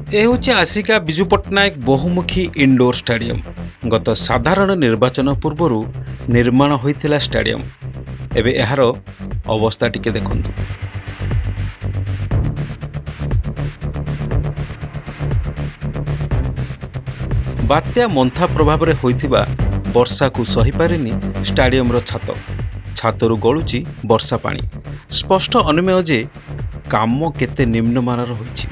ए हूँ आसिका विजु पट्टनायक बहुमुखी indoor stadium. गत साधारण निर्वाचन पूर्व निर्माण होइथिला स्टेडियम एबे एहार अवस्था टिके देखंतु। बात्या मंथा प्रभाव रे होइथिबा वर्षा को सही पारेनी स्टेडियम रो छातरु गळुची वर्षा पानी। स्पष्ट अनुमेय जे काम केते निम्नमानर होइछि।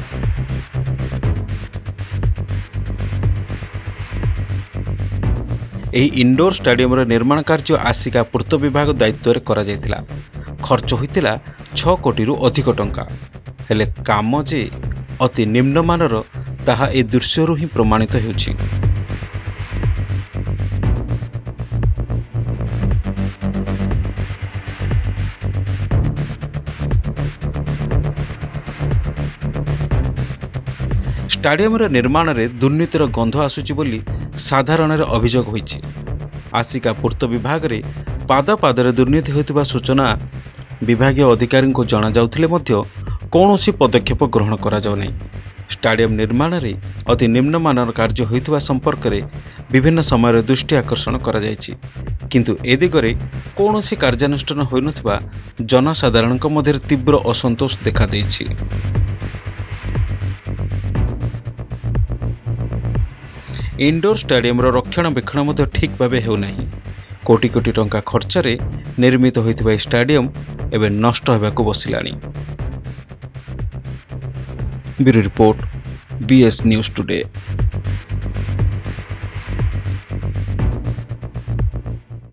ଏହି ଇଣ୍ଡୋର ଷ୍ଟାଡିୟମର ନିର୍ମାଣ କାର୍ଯ୍ୟ ଆସିକା ପୂର୍ତ୍ତ ବିଭାଗ ଦାୟିତ୍ୱରେ କରାଯାଇଥିଲା। ଖର୍ଚ୍ଚ ହୋଇଥିଲା 6 କୋଟିରୁ ଅଧିକ ଟଙ୍କା। ହେଲେ କାମ ଯେ ଅତି ନିମ୍ନମାନର ତାହା ଏ ଦୃଶ୍ୟରୁ ହିଁ ପ୍ରମାଣିତ ହେଉଛି। ଷ୍ଟାଡିୟମର ନିର୍ମାଣରେ ଦୁର୍ନୀତିର ଗନ୍ଧ ଆସୁଛି ବୋଲି ସାଧାରଣରେ ଅଭିଯୋଗ ହୋଇଛି। ଆସିକା ପୂର୍ତ୍ତ ବିଭାଗରେ ପାଦ ପାଦରେ ଦୁର୍ନୀତି ହେଉଥିବା ସୂଚନା ବିଭାଗୀୟ ଅଧିକାରୀଙ୍କୁ ଜଣାଯାଉଥିଲେ ମଧ୍ୟ କୌଣସି ପଦକ୍ଷେପ ଗ୍ରହଣ କରାଯାଉନାହିଁ। ଷ୍ଟାଡିୟମ ନିର୍ମାଣରେ ଅତି ନିମ୍ନମାନର କାର୍ଯ୍ୟ ହୋଇଥିବା ସମ୍ପର୍କରେ ବିଭିନ୍ନ ସମୟରେ ଦୃଷ୍ଟି ଆକର୍ଷଣ କରାଯାଇଛି, କିନ୍ତୁ ଏ ଦିଗରେ କୌଣସି କାର୍ଯ୍ୟାନୁଷ୍ଠାନ ହୋଇନଥିବା ଜନସାଧାରଣଙ୍କ ମଧ୍ୟରେ ତୀବ୍ର ଅସନ୍ତୋଷ ଦେଖାଦେଇଛି। इंडोर स्टेडियम रक्षणाबेक्षण ठीक भाव होना। कोटी कोटी टंका खर्चरे निर्मित होइथिबा स्टेडियम एवं नष्ट होबाकू बसिलानी। Bureau report BS news today.